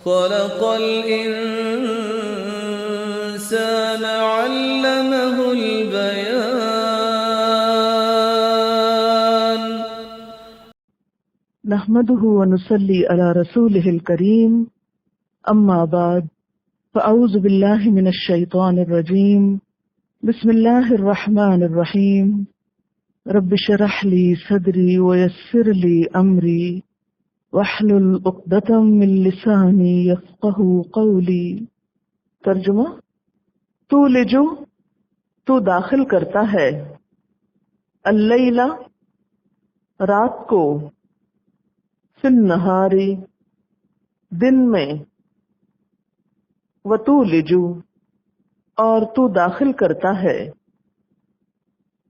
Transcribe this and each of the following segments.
خلق الإنسان علمه البيان. نحمده ونصلي على رسوله الكريم، أما بعد، فأعوذ بالله من الشيطان الرجيم. بسم الله الرحمن الرحيم. رب اشرح لي صدري ويسر لي أمري واحلل عقدة من لساني يفقهوا قولي. ترجمہ: تولج، تو داخل کرتا ہے، اللیل، رات کو، فی النہار، دن میں، وتولج، اور تو داخل کرتا ہے،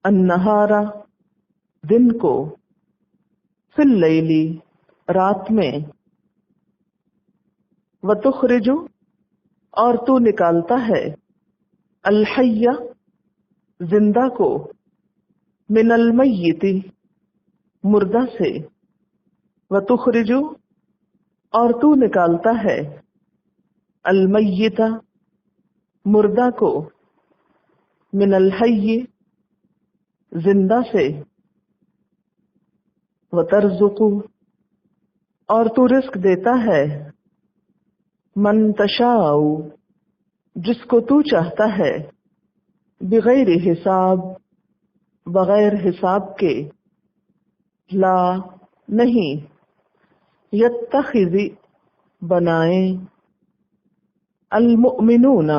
النہار، دن کو، فی اللیل، رات میں، وتخرج، اور تو نکالتا ہے، الحی، زندہ کو، من المیت، مردہ سے، وتخرج، اور تو نکالتا ہے، المیت، مردہ کو، من الحی، زندہ سے، وترزق، اور تو رزق دیتا ہے، من تشاء، جس کو تو چاہتا ہے، بغیر حساب، بغیر حساب کے، لا، نہیں، یتخذ، بنائیں، المؤمنون،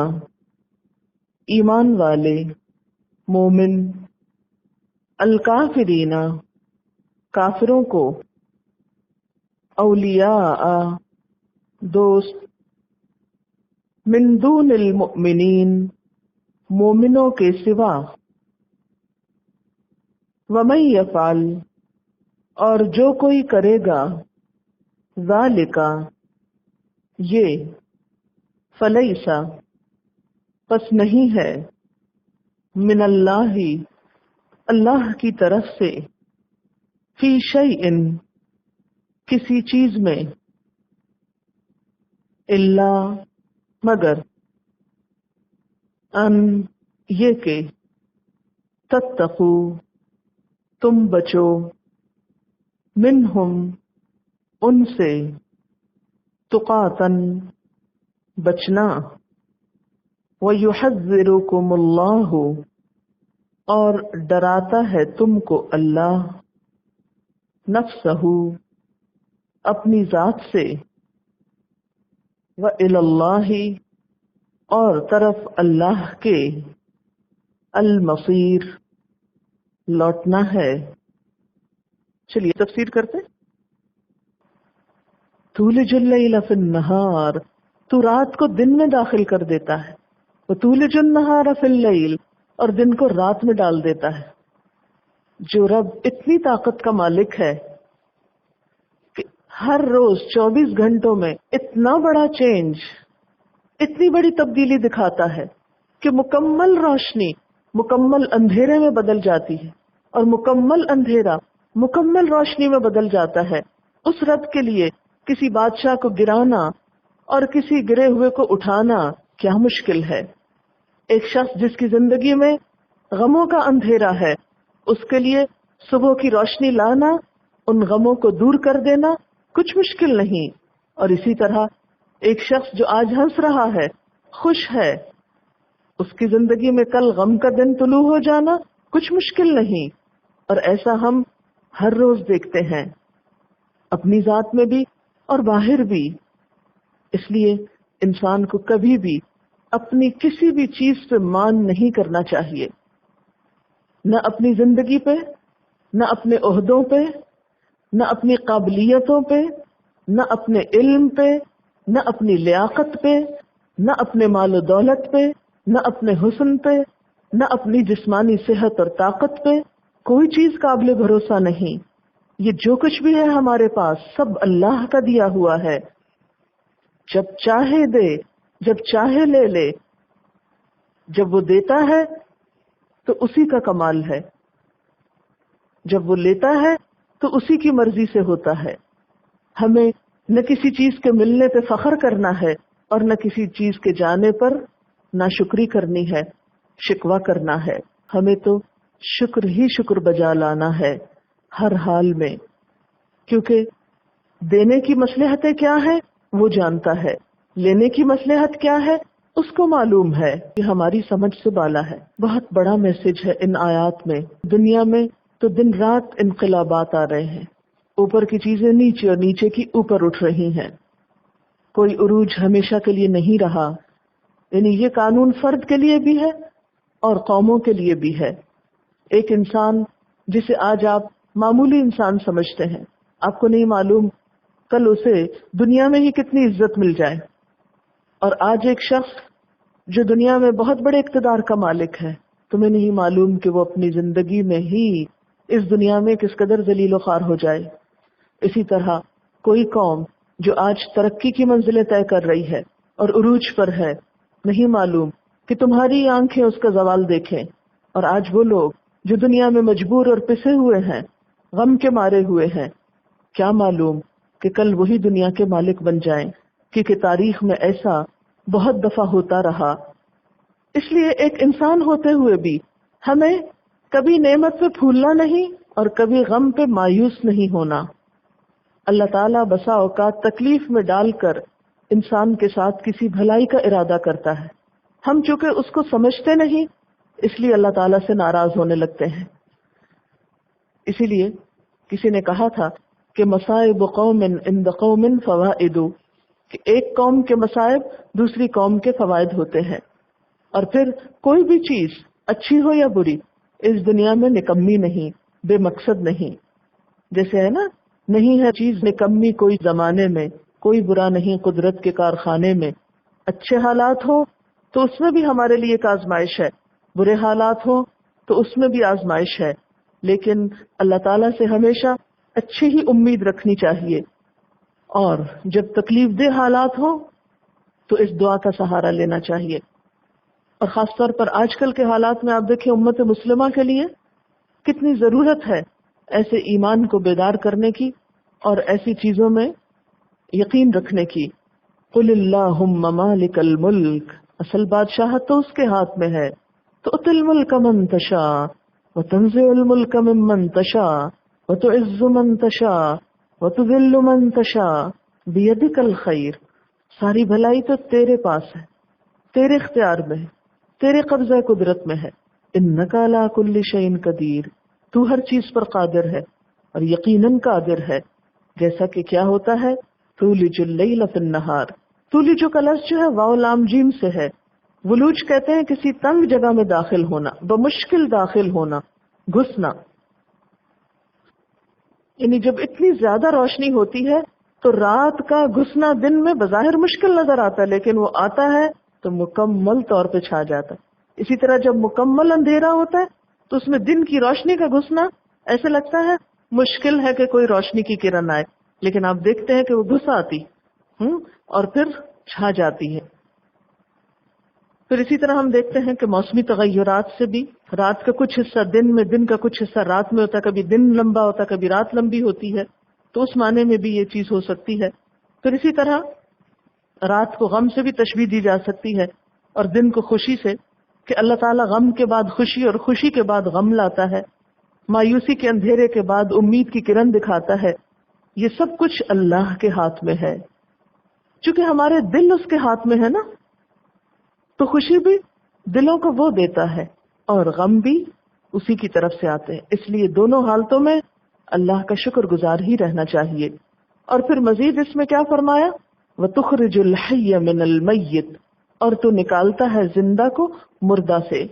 ایمان والے، مومن، الکافرین، کافروں کو، اولیاء، دوست، من دون المؤمنین، مومنوں کے سوا، ومن یفعل، اور جو کوئی کرے گا، ذالک، یہ، فلیس، پس نہیں ہے، من اللہ، اللہ کی طرف سے، فی شیء، کسی چیز میں، الا، مگر، ان، یہ کہ، تتقو، تم بچو، منہم، ان سے، تقاتن، بچنا، وَيُحَذِّرُكُمُ اللَّهُ، اور ڈراتا ہے تم کو اللہ، نفسہ، اپنی ذات سے، وَإِلَى اللَّهِ، اور طرف اللہ کے، المصیر، لوٹنا ہے۔ چلیے تفسیر کرتے۔ تولج اللیل فی النہار، تو رات کو دن میں داخل کر دیتا ہے، وتولج النہار فی اللیل، اور دن کو رات میں ڈال دیتا ہے۔ جو رب اتنی طاقت کا مالک ہے کہ ہر روز 24 گھنٹوں میں اتنا بڑا چینج، اتنی بڑی تبدیلی دکھاتا ہے کہ مکمل روشنی مکمل اندھیرے میں بدل جاتی ہے، اور مکمل اندھیرا مکمل روشنی میں بدل جاتا ہے، اس رب کے لیے کسی بادشاہ کو گرانا اور کسی گرے ہوئے کو اٹھانا کیا مشکل ہے۔ ایک شخص جس کی زندگی میں غموں کا اندھیرا ہے، اس کے لیے صبح کی روشنی لانا، ان غموں کو دور کر دینا کچھ مشکل نہیں۔ اور اسی طرح ایک شخص جو آج ہنس رہا ہے، خوش ہے، اس کی زندگی میں کل غم کا دن طلوع ہو جانا کچھ مشکل نہیں۔ اور ایسا ہم ہر روز دیکھتے ہیں، اپنی ذات میں بھی اور باہر بھی۔ اس لیے انسان کو کبھی بھی اپنی کسی بھی چیز پہ مان نہیں کرنا چاہیے، نہ اپنی زندگی پہ، نہ اپنے عہدوں پہ، نہ اپنی قابلیتوں پہ، نہ اپنے علم پہ، نہ اپنی لیاقت پہ، نہ اپنے مال و دولت پہ، نہ اپنے حسن پہ، نہ اپنی جسمانی صحت اور طاقت پہ۔ کوئی چیز قابل بھروسہ نہیں۔ یہ جو کچھ بھی ہے ہمارے پاس سب اللہ کا دیا ہوا ہے، جب چاہے دے، جب چاہے لے لے۔ جب وہ دیتا ہے تو اسی کا کمال ہے، جب وہ لیتا ہے تو اسی کی مرضی سے ہوتا ہے۔ ہمیں نہ کسی چیز کے ملنے پہ فخر کرنا ہے اور نہ کسی چیز کے جانے پر ناشکری کرنی ہے، شکوہ کرنا ہے. ہمیں تو شکر ہی شکر بجا لانا ہے ہر حال میں، کیونکہ دینے کی مصلحتیں کیا ہے وہ جانتا ہے، لینے کی مصلحت کیا ہے اس کو معلوم ہے کہ ہماری سمجھ سے بالا ہے. بہت بڑا میسج ہے ان آیات میں. دنیا میں تو دن رات انقلابات آ رہے ہیں، اوپر کی چیزیں نیچے اور نیچے کی اوپر اٹھ رہی ہیں. کوئی عروج ہمیشہ کے لیے نہیں رہا. یعنی یہ قانون فرد کے لیے بھی ہے اور قوموں کے لیے بھی ہے. ایک انسان جسے آج آپ معمولی انسان سمجھتے ہیں، آپ کو نہیں معلوم کل اسے دنیا میں ہی کتنی عزت مل جائے. اور آج ایک شخص جو دنیا میں بہت بڑے اقتدار کا مالک ہے، تمہیں نہیں معلوم کہ وہ اپنی زندگی میں ہی اس دنیا میں کس قدر ذلیل و خوار ہو جائے. اسی طرح کوئی قوم جو آج ترقی کی منزلیں طے کر رہی ہے اور عروج پر ہے، نہیں معلوم کہ تمہاری آنکھیں اس کا زوال دیکھیں. اور آج وہ لوگ جو دنیا میں مجبور اور پسے ہوئے ہیں، غم کے مارے ہوئے ہیں، کیا معلوم کہ کل وہی دنیا کے مالک بن جائیں، کیونکہ تاریخ میں ایسا بہت دفعہ ہوتا رہا. اس لیے ایک انسان ہوتے ہوئے بھی ہمیں کبھی نعمت پہ پھولنا نہیں اور کبھی غم پہ مایوس نہیں ہونا. اللہ تعالیٰ بسا اوقات تکلیف میں ڈال کر انسان کے ساتھ کسی بھلائی کا ارادہ کرتا ہے. ہم چونکہ اس کو سمجھتے نہیں، اس لیے اللہ تعالیٰ سے ناراض ہونے لگتے ہیں. اسی لیے کسی نے کہا تھا کہ مصائب قوم عند قوم فوائد، کہ ایک قوم کے مصائب دوسری قوم کے فوائد ہوتے ہیں. اور پھر کوئی بھی چیز اچھی ہو یا بری اس دنیا میں نکمی نہیں، بے مقصد نہیں. جیسے ہے نا، نہیں ہے چیز نکمی کوئی زمانے میں، کوئی برا نہیں قدرت کے کارخانے میں. اچھے حالات ہو تو اس میں بھی ہمارے لیے ایک آزمائش ہے، برے حالات ہو تو اس میں بھی آزمائش ہے. لیکن اللہ تعالیٰ سے ہمیشہ اچھی ہی امید رکھنی چاہیے. اور جب تکلیف دہ حالات ہو تو اس دعا کا سہارا لینا چاہیے. اور خاص طور پر آج کل کے حالات میں آپ دیکھیں امت مسلمہ کے لیے کتنی ضرورت ہے ایسے ایمان کو بیدار کرنے کی اور ایسی چیزوں میں یقین رکھنے کی. قل اللہم مالک الملک، اصل بادشاہت تو اس کے ہاتھ میں ہے. تؤتی الملک من تشاء وتنزع الملک ممن تشاء وتعز من تشاء وتذل من تشاء بیدک الخیر. ساری بھلائی تو تیرے پاس ہے، تیرے اختیار میں ہے، تیرے قبضہ قدرت میں ہے. انک علی کل شیء قدیر، تو ہر چیز پر قادر ہے اور یقیناً قادر ہے. جیسا کہ کیا ہوتا ہے، تولج اللیل فی النہار. تولج کا لفظ جو ہے واو لام جیم سے ہے. ولوج کہتے ہیں کسی تنگ جگہ میں داخل ہونا، بمشکل داخل ہونا، گھسنا. یعنی جب اتنی زیادہ روشنی ہوتی ہے تو رات کا گھسنا دن میں بظاہر مشکل نظر آتا ہے، لیکن وہ آتا ہے تو مکمل طور پہ چھا جاتا ہے. اسی طرح جب مکمل اندھیرا ہوتا ہے تو اس میں دن کی روشنی کا گھسنا ایسے لگتا ہے مشکل ہے کہ کوئی روشنی کی کرن آئے، لیکن آپ دیکھتے ہیں کہ وہ گھس آتی اور پھر چھا جاتی ہے. پھر اسی طرح ہم دیکھتے ہیں کہ موسمی تغیرات سے بھی رات کا کچھ حصہ دن میں، دن کا کچھ حصہ رات میں ہوتا ہے. کبھی دن لمبا ہوتا ہے، کبھی رات لمبی ہوتی ہے، تو اس معنی میں بھی یہ چیز ہو سکتی ہے. پھر اسی طرح رات کو غم سے بھی تشبیہ دی جا سکتی ہے اور دن کو خوشی سے، کہ اللہ تعالیٰ غم کے بعد خوشی اور خوشی کے بعد غم لاتا ہے، مایوسی کے اندھیرے کے بعد امید کی کرن دکھاتا ہے. یہ سب کچھ اللہ کے ہاتھ میں ہے. چونکہ ہمارے دل اس کے ہاتھ میں ہے نا، تو خوشی بھی دلوں کو وہ دیتا ہے اور غم بھی اسی کی طرف سے آتے ہیں. اس لیے دونوں حالتوں میں اللہ کا شکر گزار ہی رہنا چاہیے. اور پھر مزید اس میں کیا فرمایا، وَتُخْرِجُ الْحَيَّ مِنَ الْمَيِّتِ، اور تو نکالتا ہے زندہ کو مردہ سے.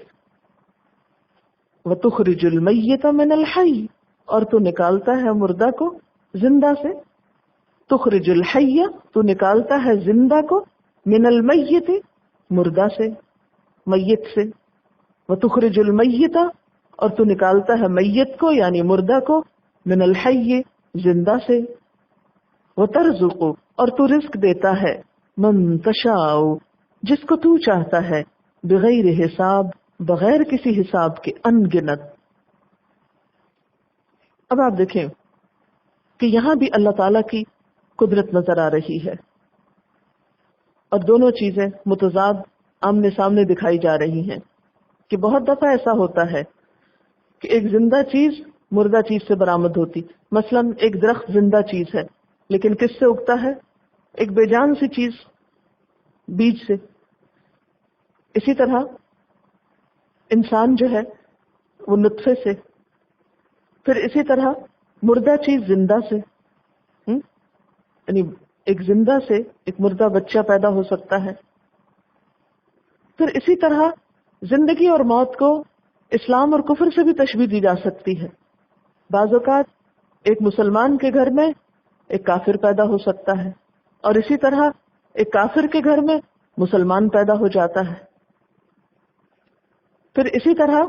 وَتُخْرِجُ الْمَيِّتَ مِنَ الْحَيِّ، اور تو نکالتا ہے مردہ کو زندہ سے. تخرج الحی، تو نکالتا ہے زندہ کو، من المیت، مردہ سے، میت سے. وتخرج المیت، اور تو نکالتا ہے میت کو یعنی مردہ کو، من الحی، زندہ سے. وترزق، اور تو رزق دیتا ہے، من تشاء، جس کو تو چاہتا ہے، بغیر حساب، بغیر کسی حساب کے، ان گنت. اب آپ دیکھیں کہ یہاں بھی اللہ تعالیٰ کی قدرت نظر آ رہی ہے، اور دونوں چیزیں متضاد آمنے سامنے دکھائی جا رہی ہیں. کہ بہت دفعہ ایسا ہوتا ہے کہ ایک زندہ چیز مردہ چیز سے برآمد ہوتی. مثلا ایک درخت زندہ چیز ہے لیکن کس سے اگتا ہے؟ ایک بے جان سی چیز، بیج سے. اسی طرح انسان جو ہے وہ نطفے سے، پھر اسی طرح مردہ چیز زندہ سے. یعنی ایک زندہ سے ایک مردہ بچہ پیدا ہو سکتا ہے. پھر اسی طرح زندگی اور موت کو اسلام اور کفر سے بھی تشبیہ دی جا سکتی ہے. بعض اوقات ایک مسلمان کے گھر میں ایک کافر پیدا ہو سکتا ہے، اور اسی طرح ایک کافر کے گھر میں مسلمان پیدا ہو جاتا ہے. پھر اسی طرح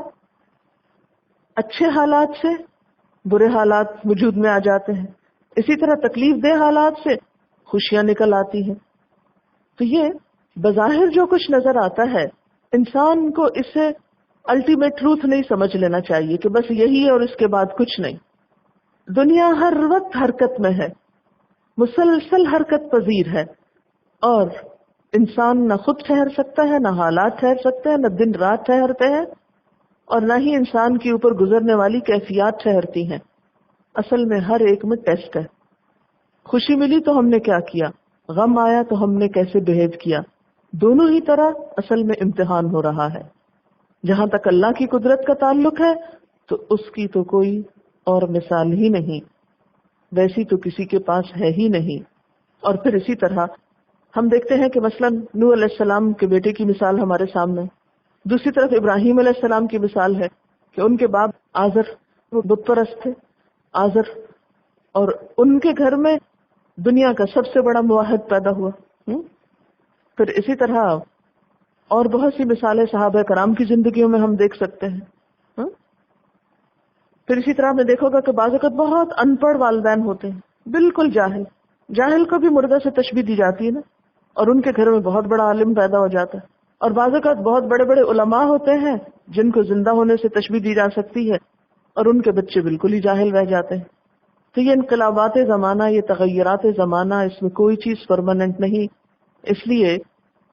اچھے حالات سے برے حالات وجود میں آ جاتے ہیں. اسی طرح تکلیف دہ حالات سے خوشیاں نکل آتی ہیں. تو یہ بظاہر جو کچھ نظر آتا ہے انسان کو اسے الٹیمیٹ ٹروتھ نہیں سمجھ لینا چاہیے کہ بس یہی ہے اور اس کے بعد کچھ نہیں. دنیا ہر وقت حرکت میں ہے، مسلسل حرکت پذیر ہے، اور انسان نہ خود ٹھہر سکتا ہے، نہ حالات ٹھہر سکتے ہیں، نہ دن رات ٹھہرتے ہیں، اور نہ ہی انسان کے اوپر گزرنے والی کیفیات ٹھہرتی ہیں. اصل میں ہر ایک میں ٹیسٹ ہے. خوشی ملی تو ہم نے کیا کیا، غم آیا تو ہم نے کیسے بہیو کیا. دونوں ہی طرح اصل میں امتحان ہو رہا ہے. جہاں تک اللہ کی قدرت کا تعلق ہے تو اس کی تو کوئی اور مثال ہی نہیں، ویسی تو کسی کے پاس ہے ہی نہیں. اور پھر اسی طرح ہم دیکھتے ہیں کہ مثلا نوح علیہ السلام کے بیٹے کی مثال ہمارے سامنے، دوسری طرف ابراہیم علیہ السلام کی مثال ہے کہ ان کے باپ آزر وہ بت پرست تھے، آزر، اور ان کے گھر میں دنیا کا سب سے بڑا موحد پیدا ہوا. پھر اسی طرح اور بہت سی مثالیں صحابہ کرام کی زندگیوں میں ہم دیکھ سکتے ہیں. پھر اسی طرح آپ نے دیکھو گا کہ بعض اوقات بہت ان پڑھ والدین ہوتے ہیں، بالکل جاہل. جاہل کو بھی مردہ سے تشبیہ دی جاتی ہے نا، اور ان کے گھر میں بہت بڑا عالم پیدا ہو جاتا ہے. اور بعض اوقات بہت بڑے بڑے علماء ہوتے ہیں جن کو زندہ ہونے سے تشبیہ دی جا سکتی ہے، اور ان کے بچے بالکل ہی جاہل رہ جاتے ہیں. تو یہ انقلابات زمانہ، یہ تغیرات زمانہ، اس میں کوئی چیز پرماننٹ نہیں. اس لیے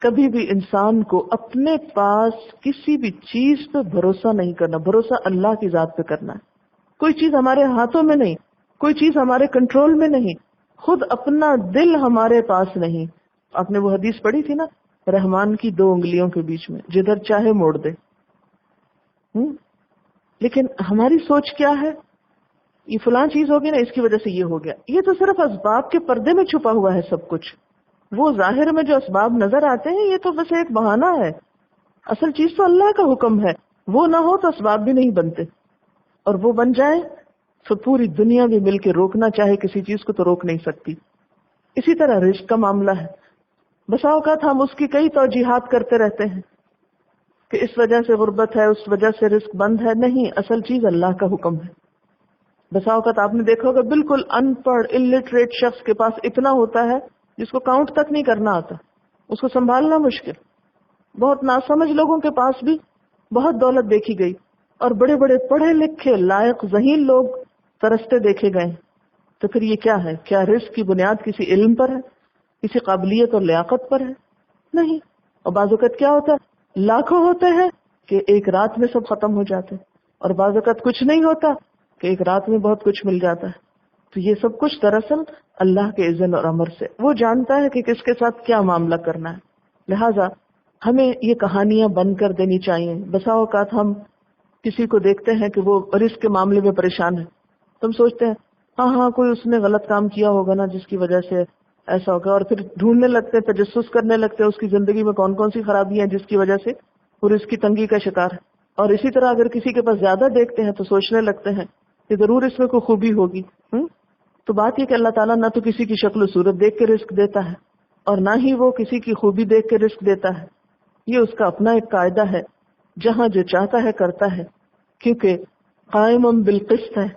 کبھی بھی انسان کو اپنے پاس کسی بھی چیز پہ بھروسہ نہیں کرنا، بھروسہ اللہ کی ذات پہ کرنا ہے. کوئی چیز ہمارے ہاتھوں میں نہیں، کوئی چیز ہمارے کنٹرول میں نہیں، خود اپنا دل ہمارے پاس نہیں. آپ نے وہ حدیث پڑھی تھی نا، رحمان کی 2 انگلیوں کے بیچ میں، جدھر چاہے موڑ دے. لیکن ہماری سوچ کیا ہے؟ یہ فلاں چیز ہوگی نا، اس کی وجہ سے یہ ہو گیا. یہ تو صرف اسباب کے پردے میں چھپا ہوا ہے سب کچھ. وہ ظاہر میں جو اسباب نظر آتے ہیں یہ تو بس ایک بہانہ ہے. اصل چیز تو اللہ کا حکم ہے، وہ نہ ہو تو اسباب بھی نہیں بنتے، اور وہ بن جائے تو پوری دنیا بھی مل کے روکنا چاہے کسی چیز کو تو روک نہیں سکتی. اسی طرح رزق کا معاملہ ہے. بسا اوقات ہم اس کی کئی توجیحات کرتے رہتے ہیں کہ اس وجہ سے غربت ہے، اس وجہ سے رزق بند ہے. نہیں، اصل چیز اللہ کا حکم ہے. بسا اوقات آپ نے دیکھا ہوگا بالکل ان پڑھ الٹریٹ شخص کے پاس اتنا ہوتا ہے جس کو کاؤنٹ تک نہیں کرنا آتا، اس کو سنبھالنا مشکل. بہت ناسمجھ لوگوں کے پاس بھی بہت دولت دیکھی گئی، اور بڑے بڑے پڑھے لکھے لائق ذہین لوگ ترستے دیکھے گئے. تو پھر یہ کیا ہے؟ کیا رزق کی بنیاد کسی علم پر ہے، کسی قابلیت اور لیاقت پر ہے؟ نہیں. اور بعض اوقات کیا ہوتا ہے، لاکھوں ہوتے ہیں کہ ایک رات میں سب ختم ہو جاتے ہیں، اور بعض اوقات کچھ نہیں ہوتا کہ ایک رات میں بہت کچھ مل جاتا ہے. تو یہ سب کچھ دراصل اللہ کے اذن اور امر سے، وہ جانتا ہے کہ کس کے ساتھ کیا معاملہ کرنا ہے. لہذا ہمیں یہ کہانیاں بند کر دینی چاہیے. بسا اوقات ہم کسی کو دیکھتے ہیں کہ وہ رزق کے معاملے میں پریشان ہے، تو ہم سوچتے ہیں ہاں کوئی اس نے غلط کام کیا ہوگا نا جس کی وجہ سے ایسا ہوگا، اور پھر ڈھونڈنے لگتے ہیں، تجسس کرنے لگتے ہیں اس کی زندگی میں کون کون سی خرابیاں ہیں جس کی وجہ سے وہ رزق کی تنگی کا شکار ہے. اور اسی طرح اگر کسی کے پاس زیادہ دیکھتے ہیں تو سوچنے لگتے ہیں کہ ضرور اس میں کوئی خوبی ہوگی. تو بات یہ کہ اللہ تعالیٰ نہ تو کسی کی شکل و صورت دیکھ کے رزق دیتا ہے، اور نہ ہی وہ کسی کی خوبی دیکھ کے رزق دیتا ہے. یہ اس کا اپنا ایک قاعدہ ہے، جہاں جو چاہتا ہے کرتا ہے، کیونکہ قائم بالقسط ہے،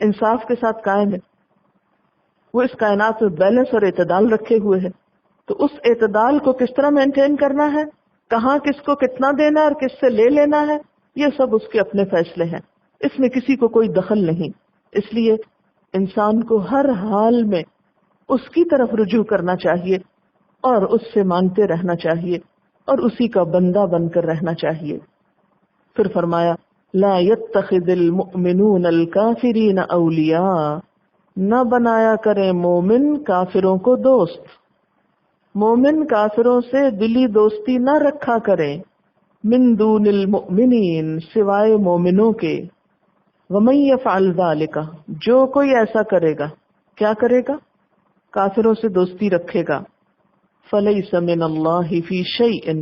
انصاف کے ساتھ قائم ہے. وہ اس کائنات میں بیلنس اور اعتدال رکھے ہوئے ہے. تو اس اعتدال کو کس طرح مینٹین کرنا ہے، کہاں کس کو کتنا دینا اور کس سے لے لینا ہے، یہ سب اس کے اپنے فیصلے ہیں، اس میں کسی کو کوئی دخل نہیں. اس لیے انسان کو ہر حال میں اس کی طرف رجوع کرنا چاہیے اور اس سے مانگتے رہنا چاہیے اور اسی کا بندہ بن کر رہنا چاہیے. پھر فرمایا لا يتخذ المؤمنون الکافرین اولیاء، نہ بنایا کرے مومن کافروں کو دوست. مومن کافروں سے دلی دوستی نہ رکھا کرے. من دون المؤمنین، سوائے مومنوں کے. ومن یفعل ذلک، جو کوئی ایسا کرے گا، کیا کرے گا؟ کافروں سے دوستی رکھے گا. فلیس من اللہ فی شیء،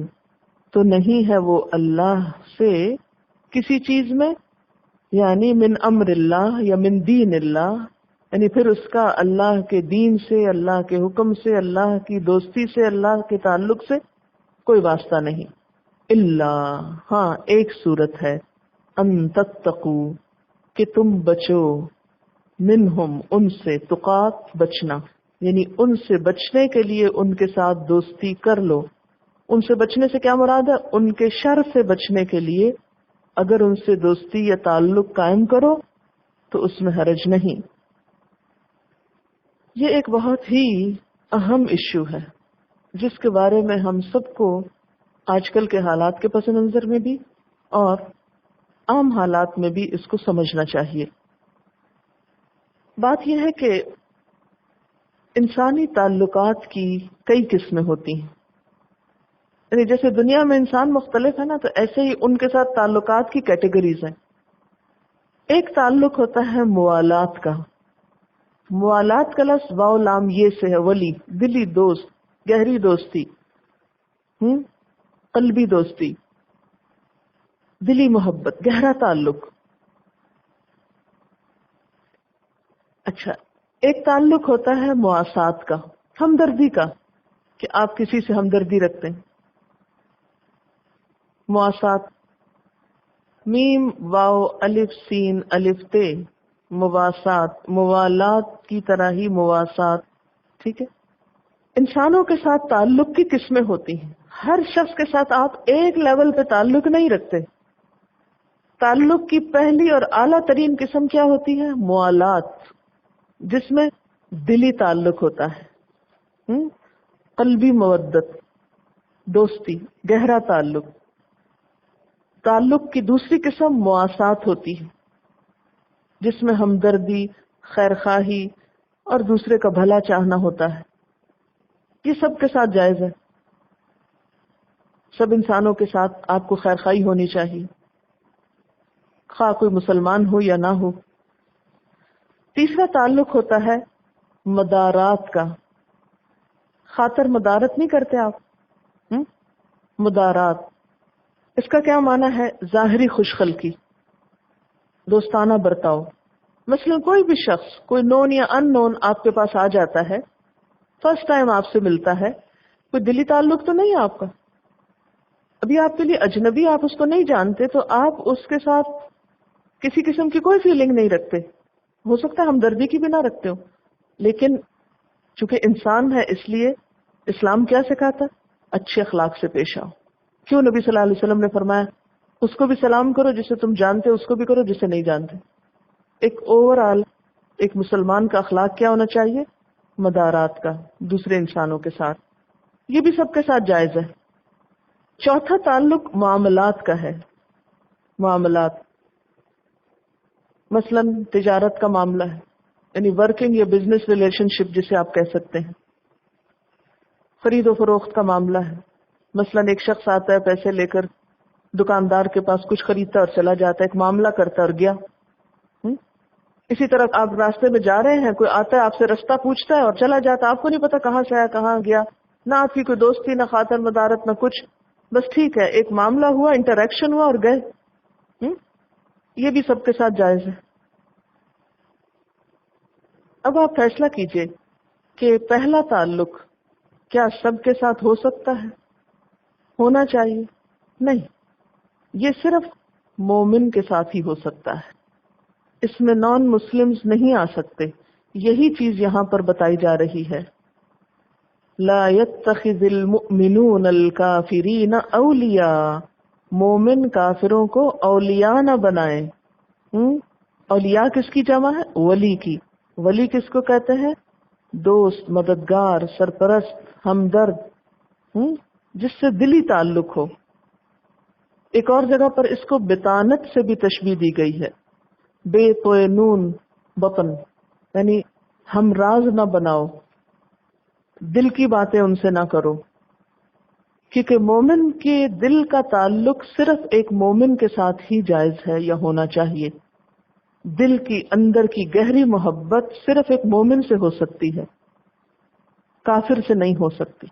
تو نہیں ہے وہ اللہ سے کسی چیز میں، یعنی من امر اللہ یا من دین اللہ، یعنی پھر اس کا اللہ کے دین سے، اللہ کے حکم سے، اللہ کی دوستی سے، اللہ کے تعلق سے کوئی واسطہ نہیں. اللہ، ہاں ایک صورت ہے، ان تتقو، کہ تم بچو، منہم، ان سے، تقات بچنا، یعنی ان سے بچنے کے لیے ان کے ساتھ دوستی کر لو. ان سے بچنے سے کیا مراد ہے؟ ان کے شر سے بچنے کے لیے اگر ان سے دوستی یا تعلق قائم کرو تو اس میں حرج نہیں. یہ ایک بہت ہی اہم ایشو ہے جس کے بارے میں ہم سب کو آج کل کے حالات کے پس منظر میں بھی اور عام حالات میں بھی اس کو سمجھنا چاہیے. بات یہ ہے کہ انسانی تعلقات کی کئی قسمیں ہوتی ہیں. یعنی جیسے دنیا میں انسان مختلف ہے نا، تو ایسے ہی ان کے ساتھ تعلقات کی کیٹیگریز ہیں. ایک تعلق ہوتا ہے موالات کا. موالات کا لفظ واو لام یہ سے ہے، ولی، دلی دوست، گہری دوستی، قلبی دوستی، دلی محبت، گہرا تعلق. اچھا، ایک تعلق ہوتا ہے مواسات کا، ہمدردی کا، کہ آپ کسی سے ہمدردی رکھتے ہیں. مواسات، میم واو الف سین الف تے، مواسات، موالات کی طرح ہی مواسات. ٹھیک ہے. انسانوں کے ساتھ تعلق کی قسمیں ہوتی ہیں. ہر شخص کے ساتھ آپ ایک لیول پہ تعلق نہیں رکھتے. تعلق کی پہلی اور اعلیٰ ترین قسم کیا ہوتی ہے؟ موالات، جس میں دلی تعلق ہوتا ہے، قلبی مودت، دوستی، گہرا تعلق. تعلق کی دوسری قسم مواسات ہوتی ہے جس میں ہمدردی، خیرخواہی اور دوسرے کا بھلا چاہنا ہوتا ہے. یہ سب کے ساتھ جائز ہے. سب انسانوں کے ساتھ آپ کو خیرخواہی ہونی چاہیے، خواہ کوئی مسلمان ہو یا نہ ہو. تیسرا تعلق ہوتا ہے مدارات کا. خاطر مدارت نہیں کرتے آپ، مدارات. اس کا کیا معنی ہے؟ ظاہری خوشخلقی، دوستانہ برتاؤ. مثلا کوئی بھی شخص، کوئی نون یا ان نون آپ کے پاس آ جاتا ہے، فرسٹ ٹائم آپ سے ملتا ہے، کوئی دلی تعلق تو نہیں آپ کا، ابھی آپ کے لیے اجنبی، آپ اس کو نہیں جانتے، تو آپ اس کے ساتھ کسی قسم کی کوئی فیلنگ نہیں رکھتے. ہو سکتا ہے ہمدردی کی بھی نہ رکھتے ہو، لیکن چونکہ انسان ہے اس لیے اسلام کیا سکھاتا؟ اچھے اخلاق سے پیش آؤ. کیوں نبی صلی اللہ علیہ وسلم نے فرمایا اس کو بھی سلام کرو جسے تم جانتے، اس کو بھی کرو جسے نہیں جانتے. ایک اوور آل ایک مسلمان کا اخلاق کیا ہونا چاہیے؟ مدارات کا، دوسرے انسانوں کے ساتھ. یہ بھی سب کے ساتھ جائز ہے. چوتھا تعلق معاملات کا ہے. معاملات مثلا تجارت کا معاملہ ہے، یعنی ورکنگ یا بزنس ریلیشن شپ جسے آپ کہہ سکتے ہیں. خرید و فروخت کا معاملہ ہے. مثلا ایک شخص آتا ہے پیسے لے کر دکاندار کے پاس، کچھ خریدتا اور چلا جاتا ہے، ایک معاملہ کرتا اور گیا. اسی طرح آپ راستے میں جا رہے ہیں، کوئی آتا ہے آپ سے رستہ پوچھتا ہے اور چلا جاتا، آپ کو نہیں پتا کہاں سے آیا کہاں گیا، نہ آپ کی کوئی دوستی، نہ خاطر مدارت، نہ کچھ، بس ٹھیک ہے ایک معاملہ ہوا، انٹریکشن ہوا اور گئے. یہ بھی سب کے ساتھ جائز ہے. اب آپ فیصلہ کیجئے کہ پہلا تعلق کیا سب کے ساتھ ہو سکتا ہے؟ ہونا چاہیے؟ نہیں، یہ صرف مومن کے ساتھ ہی ہو سکتا ہے. اس میں نان مسلمز نہیں آ سکتے. یہی چیز یہاں پر بتائی جا رہی ہے. لا يتخذ المؤمنون الکافرین اولیاء، مومن کافروں کو اولیاء نہ بنائیں. اولیاء کس کی جمع ہے؟ ولی کی. ولی کس کو کہتے ہیں؟ دوست، مددگار، سرپرست، ہمدرد، جس سے دلی تعلق ہو. ایک اور جگہ پر اس کو بطانت سے بھی تشبیہ دی گئی ہے. بے پوئے نون بطن، یعنی ہم راز نہ بناؤ، دل کی باتیں ان سے نہ کرو. کیونکہ مومن کے دل کا تعلق صرف ایک مومن کے ساتھ ہی جائز ہے یا ہونا چاہیے. دل کی اندر کی گہری محبت صرف ایک مومن سے ہو سکتی ہے، کافر سے نہیں ہو سکتی.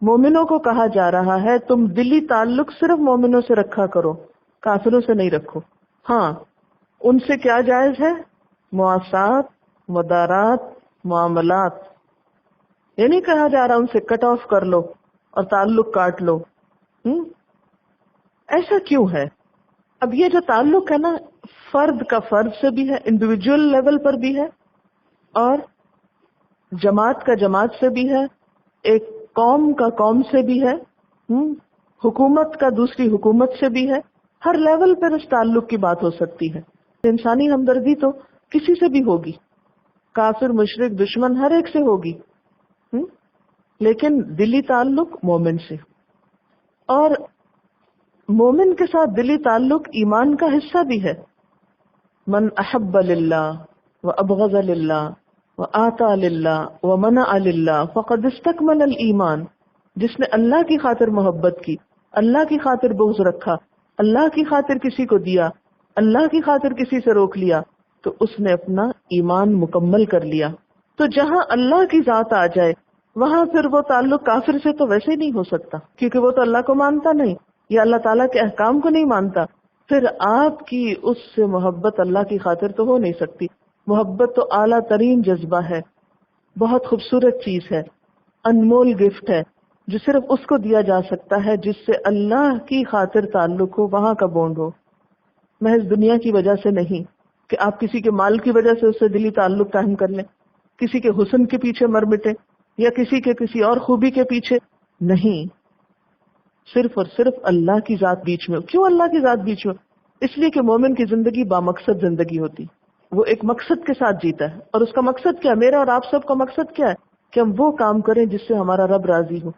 مومنوں کو کہا جا رہا ہے تم دلی تعلق صرف مومنوں سے رکھا کرو، کافروں سے نہیں رکھو. ہاں، ان سے کیا جائز ہے؟ مواسات، مدارات، معاملات. یہ نہیں کہا جا رہا ان سے کٹ آف کر لو اور تعلق کاٹ لو. ایسا کیوں ہے؟ اب یہ جو تعلق ہے نا، فرد کا فرد سے بھی ہے، انڈیویجول لیول پر بھی ہے، اور جماعت کا جماعت سے بھی ہے، ایک قوم کا قوم سے بھی ہے، حکومت کا دوسری حکومت سے بھی ہے. ہر لیول پر اس تعلق کی بات ہو سکتی ہے. انسانی ہمدردی تو کسی سے بھی ہوگی، کافر، مشرک، دشمن، ہر ایک سے ہوگی، لیکن دلی تعلق مومن سے. اور مومن کے ساتھ دلی تعلق ایمان کا حصہ بھی ہے. من احب للہ وابغض للہ وآطا للہ ومنع للہ فقد استکمل الایمان. جس نے اللہ کی خاطر محبت کی، اللہ کی خاطر بغض رکھا، اللہ کی خاطر کسی کو دیا، اللہ کی خاطر کسی سے روک لیا، تو اس نے اپنا ایمان مکمل کر لیا. تو جہاں اللہ کی ذات آ جائے وہاں پھر وہ تعلق کافر سے تو ویسے ہی نہیں ہو سکتا، کیونکہ وہ تو اللہ کو مانتا نہیں یا اللہ تعالیٰ کے احکام کو نہیں مانتا. پھر آپ کی اس سے محبت اللہ کی خاطر تو ہو نہیں سکتی. محبت تو اعلیٰ ترین جذبہ ہے، بہت خوبصورت چیز ہے، انمول گفٹ ہے، جو صرف اس کو دیا جا سکتا ہے جس سے اللہ کی خاطر تعلق ہو، وہاں کا بونڈ ہو، محض دنیا کی وجہ سے نہیں کہ آپ کسی کے مال کی وجہ سے اس سے دلی تعلق قائم کر لیں، کسی کے حسن کے پیچھے مر مٹے یا کسی کے کسی اور خوبی کے پیچھے نہیں. صرف اور صرف اللہ کی ذات بیچ میں. کیوں اللہ کی ذات بیچ میں؟ اس لیے کہ مومن کی زندگی بامقصد زندگی ہوتی، وہ ایک مقصد کے ساتھ جیتا ہے. اور اس کا مقصد کیا؟ میرا اور آپ سب کا مقصد کیا ہے؟ کہ ہم وہ کام کریں جس سے ہمارا رب راضی ہو.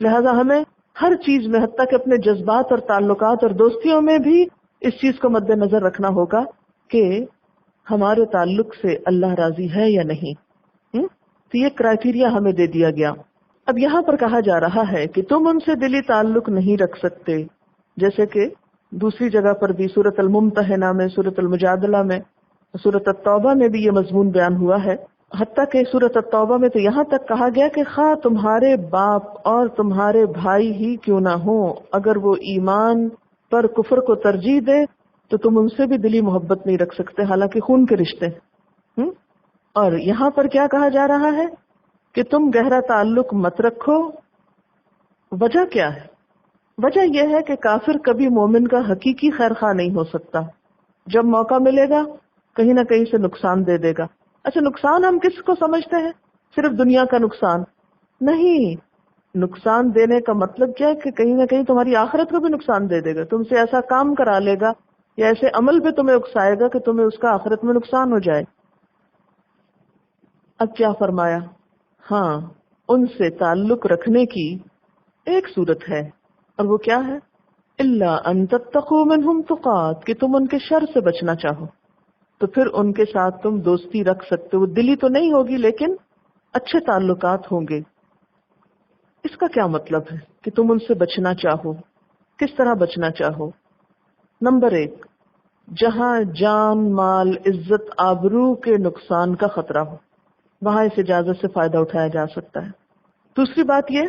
لہذا ہمیں ہر چیز میں، حتیٰ کہ اپنے جذبات اور تعلقات اور دوستیوں میں بھی اس چیز کو مد نظر رکھنا ہوگا کہ ہمارے تعلق سے اللہ راضی ہے یا نہیں. تو یہ کرائٹیریا ہمیں دے دیا گیا. اب یہاں پر کہا جا رہا ہے کہ تم ان سے دلی تعلق نہیں رکھ سکتے، جیسے کہ دوسری جگہ پر بھی، سورۃ الممتحنہ میں، سورۃ المجادلہ میں، سورۃ التوبہ میں بھی یہ مضمون بیان ہوا ہے. حتیٰ کہ سورۃ التوبہ میں تو یہاں تک کہا گیا کہ خواہ تمہارے باپ اور تمہارے بھائی ہی کیوں نہ ہوں، اگر وہ ایمان پر کفر کو ترجیح دے تو تم ان سے بھی دلی محبت نہیں رکھ سکتے، حالانکہ خون کے رشتے. اور یہاں پر کیا کہا جا رہا ہے کہ تم گہرا تعلق مت رکھو. وجہ کیا ہے؟ وجہ یہ ہے کہ کافر کبھی مومن کا حقیقی خیر خواہ نہیں ہو سکتا. جب موقع ملے گا کہیں نہ کہیں سے نقصان دے دے گا. اچھا، نقصان ہم کس کو سمجھتے ہیں؟ صرف دنیا کا نقصان نہیں. نقصان دینے کا مطلب کیا ہے کہ کہیں نہ کہیں تمہاری آخرت کو بھی نقصان دے دے گا، تم سے ایسا کام کرا لے گا یا ایسے عمل پہ تمہیں اکسائے گا کہ تمہیں اس کا آخرت میں نقصان ہو جائے. اب کیا فرمایا؟ ہاں، ان سے تعلق رکھنے کی ایک صورت ہے، اور وہ کیا ہے؟ الا ان تتقوا منهم تقات، کہ تم ان کے شر سے بچنا چاہو تو پھر ان کے ساتھ تم دوستی رکھ سکتے ہو. دلی تو نہیں ہوگی لیکن اچھے تعلقات ہوں گے. اس کا کیا مطلب ہے کہ تم ان سے بچنا چاہو؟ کس طرح بچنا چاہو؟ نمبر 1، جہاں جان، مال، عزت، آبرو کے نقصان کا خطرہ ہو، وہاں اس اجازت سے فائدہ اٹھایا جا سکتا ہے. دوسری بات یہ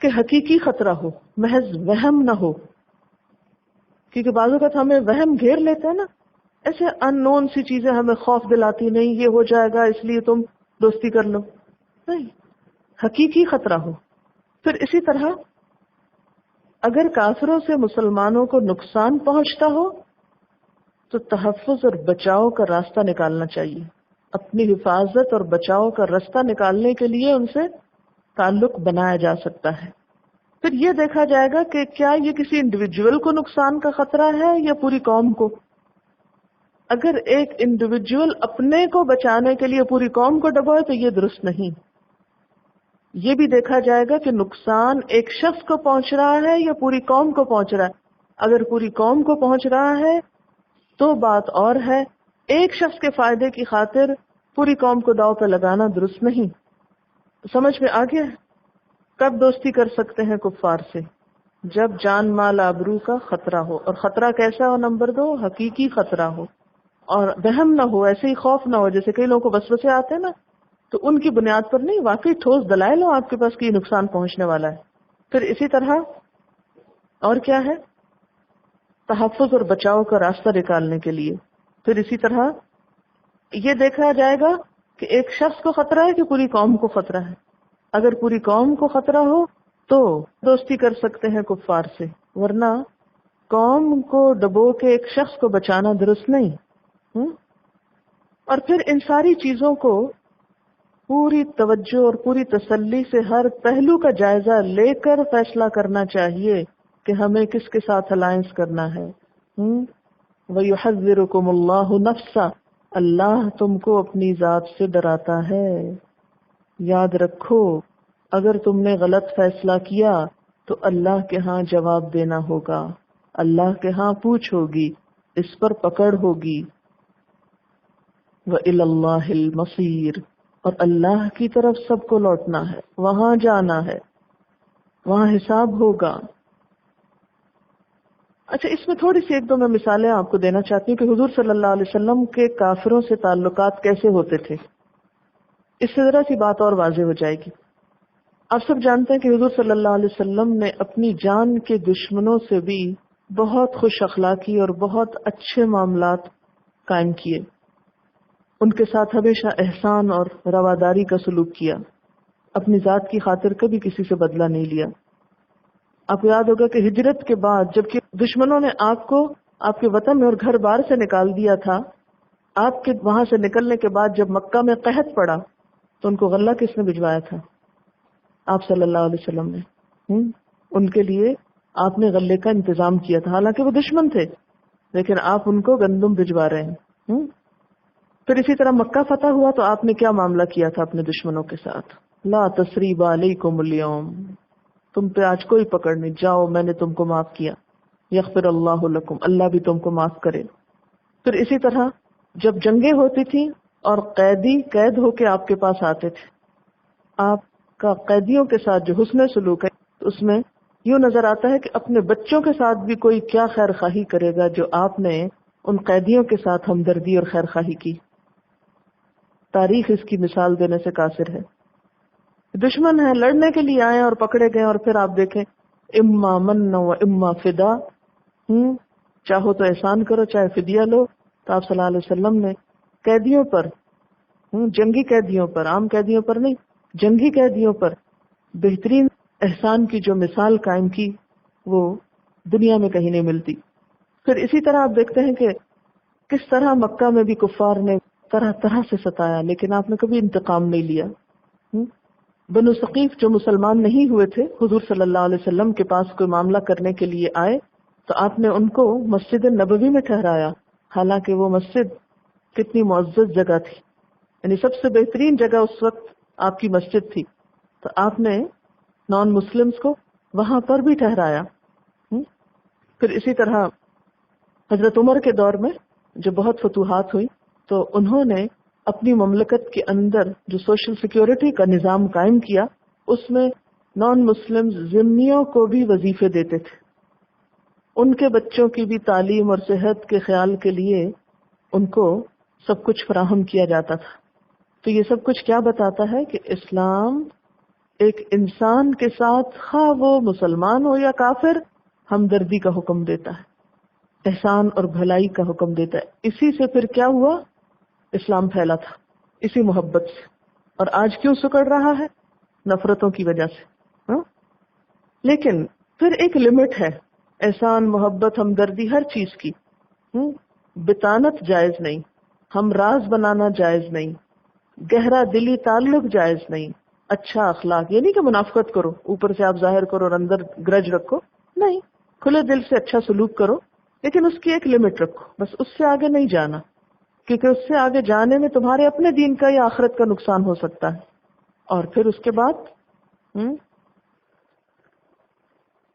کہ حقیقی خطرہ ہو، محض وہم نہ ہو، کیونکہ بعض اوقات ہمیں وہم گھیر لیتے ہیں نا، ایسے ان نون سی چیزیں ہمیں خوف دلاتی، نہیں یہ ہو جائے گا اس لیے تم دوستی کر لو. نہیں، حقیقی خطرہ ہو. پھر اسی طرح اگر کافروں سے مسلمانوں کو نقصان پہنچتا ہو تو تحفظ اور بچاؤ کا راستہ نکالنا چاہیے. اپنی حفاظت اور بچاؤ کا راستہ نکالنے کے لیے ان سے تعلق بنایا جا سکتا ہے. پھر یہ دیکھا جائے گا کہ کیا یہ کسی انڈیویجول کو نقصان کا خطرہ ہے یا پوری قوم کو. اگر ایک انڈیویجول اپنے کو بچانے کے لیے پوری قوم کو ڈبوئے تو یہ درست نہیں. یہ بھی دیکھا جائے گا کہ نقصان ایک شخص کو پہنچ رہا ہے یا پوری قوم کو پہنچ رہا ہے. اگر پوری قوم کو پہنچ رہا ہے تو بات اور ہے. ایک شخص کے فائدے کی خاطر پوری قوم کو داؤ پہ لگانا درست نہیں. سمجھ میں آ گیا؟ کب دوستی کر سکتے ہیں کفار سے؟ جب جان مال آبرو کا خطرہ ہو. اور خطرہ کیسا ہو؟ نمبر 2، حقیقی خطرہ ہو اور وہم نہ ہو، ایسے ہی خوف نہ ہو. جیسے کئی لوگوں کو وسوسے آتے ہیں نا، تو ان کی بنیاد پر نہیں، واقعی ٹھوس دلائل ہو آپ کے پاس کہ یہ نقصان پہنچنے والا ہے. پھر اسی طرح اور کیا ہے؟ تحفظ اور بچاؤ کا راستہ نکالنے کے لیے. پھر اسی طرح یہ دیکھا جائے گا کہ ایک شخص کو خطرہ ہے کہ پوری قوم کو خطرہ ہے. اگر پوری قوم کو خطرہ ہو تو دوستی کر سکتے ہیں کفار سے، ورنہ قوم کو ڈبو کے ایک شخص کو بچانا درست نہیں. اور پھر ان ساری چیزوں کو پوری توجہ اور پوری تسلی سے ہر پہلو کا جائزہ لے کر فیصلہ کرنا چاہیے کہ ہمیں کس کے ساتھ الائنس کرنا ہے. وَيُحَذِّرُكُمُ اللَّهُ نَفْسَهُ، اللہ تم کو اپنی ذات سے ڈراتا ہے. یاد رکھو اگر تم نے غلط فیصلہ کیا تو اللہ کے ہاں جواب دینا ہوگا، اللہ کے ہاں پوچھ ہوگی، اس پر پکڑ ہوگی. وَإِلَى اللَّهِ الْمَصِيرُ، اور اللہ کی طرف سب کو لوٹنا ہے، وہاں جانا ہے، وہاں حساب ہوگا. اچھا، اس میں تھوڑی سی ایک دو میں مثالیں آپ کو دینا چاہتی ہوں کہ حضور صلی اللہ علیہ وسلم کے کافروں سے تعلقات کیسے ہوتے تھے. اس سے ذرا سی بات اور واضح ہو جائے گی. آپ سب جانتے ہیں کہ حضور صلی اللہ علیہ وسلم نے اپنی جان کے دشمنوں سے بھی بہت خوش اخلاقی اور بہت اچھے معاملات قائم کیے. ان کے ساتھ ہمیشہ احسان اور رواداری کا سلوک کیا. اپنی ذات کی خاطر کبھی کسی سے بدلہ نہیں لیا. آپ کو یاد ہوگا کہ ہجرت کے بعد جبکہ دشمنوں نے آپ کو آپ کے وطن میں اور گھر بار سے نکال دیا تھا، آپ کے وہاں سے نکلنے کے بعد جب مکہ میں قحط پڑا تو ان کو غلہ کس نے بھجوایا تھا؟ آپ صلی اللہ علیہ وسلم نے. ان کے لیے آپ نے غلے کا انتظام کیا تھا، حالانکہ وہ دشمن تھے لیکن آپ ان کو گندم بھجوا رہے ہیں. پھر اسی طرح مکہ فتح ہوا تو آپ نے کیا معاملہ کیا تھا اپنے دشمنوں کے ساتھ؟ لا تثریب علیکم اليوم، تم پہ آج کوئی پکڑ نہیں، جاؤ میں نے تم کو معاف کیا. یغفر اللہ لکم، اللہ بھی تم کو معاف کرے. پھر اسی طرح جب جنگیں ہوتی تھیں اور قیدی قید ہو کے آپ کے پاس آتے تھے، آپ کا قیدیوں کے ساتھ جو حسن سلوک ہے اس میں یوں نظر آتا ہے کہ اپنے بچوں کے ساتھ بھی کوئی کیا خیر خواہی کرے گا جو آپ نے ان قیدیوں کے ساتھ ہمدردی اور خیر خواہی کی. تاریخ اس کی مثال دینے سے قاصر ہے. دشمن ہے، لڑنے کے لیے آئے اور پکڑے گئے، اور پھر آپ دیکھیں اما من و اما فدا، چاہو تو احسان کرو چاہے فدیہ لو. تو آپ صلی اللہ علیہ وسلم نے قیدیوں پر، جنگی قیدیوں پر، عام قیدیوں پر نہیں، جنگی قیدیوں پر بہترین احسان کی جو مثال قائم کی وہ دنیا میں کہیں نہیں ملتی. پھر اسی طرح آپ دیکھتے ہیں کہ کس طرح مکہ میں بھی کفار نے طرح طرح سے ستایا لیکن آپ نے کبھی انتقام نہیں لیا. بنو ثقیف جو مسلمان نہیں ہوئے تھے، حضور صلی اللہ علیہ وسلم کے پاس کوئی معاملہ کرنے کے لیے آئے تو آپ نے ان کو مسجد نبوی میں ٹھہرایا، حالانکہ وہ مسجد کتنی معزز جگہ تھی، یعنی سب سے بہترین جگہ اس وقت آپ کی مسجد تھی. تو آپ نے نان مسلمز کو وہاں پر بھی ٹھہرایا. پھر اسی طرح حضرت عمر کے دور میں جو بہت فتوحات ہوئی تو انہوں نے اپنی مملکت کے اندر جو سوشل سیکیورٹی کا نظام قائم کیا، اس میں نان مسلم ذمیوں کو بھی وظیفے دیتے تھے. ان کے بچوں کی بھی تعلیم اور صحت کے خیال کے لیے ان کو سب کچھ فراہم کیا جاتا تھا. تو یہ سب کچھ کیا بتاتا ہے کہ اسلام ایک انسان کے ساتھ، خواہ وہ مسلمان ہو یا کافر، ہمدردی کا حکم دیتا ہے، احسان اور بھلائی کا حکم دیتا ہے. اسی سے پھر کیا ہوا؟ اسلام پھیلا تھا، اسی محبت سے. اور آج کیوں سکڑ رہا ہے؟ نفرتوں کی وجہ سے. لیکن پھر ایک لمٹ ہے، احسان، محبت، ہمدردی ہر چیز کی. بطانت جائز نہیں، ہم راز بنانا جائز نہیں، گہرا دلی تعلق جائز نہیں، اچھا اخلاق، یہ نہیں کہ منافقت کرو، اوپر سے آپ ظاہر کرو اور اندر گرج رکھو، نہیں، کھلے دل سے اچھا سلوک کرو لیکن اس کی ایک لمٹ رکھو، بس اس سے آگے نہیں جانا. کیونکہ اس سے آگے جانے میں تمہارے اپنے دین کا یا آخرت کا نقصان ہو سکتا ہے. اور پھر اس کے بعد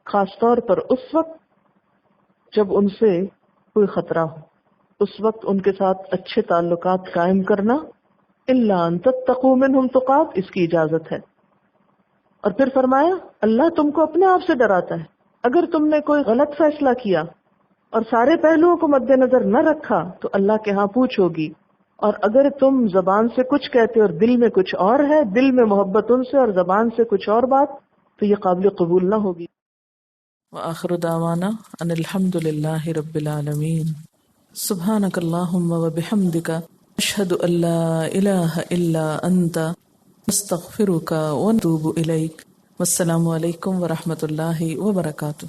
خاص طور پر اس وقت جب ان سے کوئی خطرہ ہو، اس وقت ان کے ساتھ اچھے تعلقات قائم کرنا، الا ان تتقوا منہم تقات، اس کی اجازت ہے. اور پھر فرمایا اللہ تم کو اپنے آپ سے ڈراتا ہے. اگر تم نے کوئی غلط فیصلہ کیا اور سارے پہلوؤں کو مد نظر نہ رکھا تو اللہ کے ہاں پوچھ ہوگی. اور اگر تم زبان سے کچھ کہتے اور دل میں کچھ اور ہے، دل میں محبت ان سے اور زبان سے کچھ اور بات، تو یہ قابل قبول نہ ہوگی. وآخر دعوانا ان الحمد للہ رب العالمین. سبحانک اللہم وبحمدک اشہد ان لا الہ الا انت نستغفرک ونتوب الیک. والسلام علیکم ورحمۃ اللہ وبرکاتہ.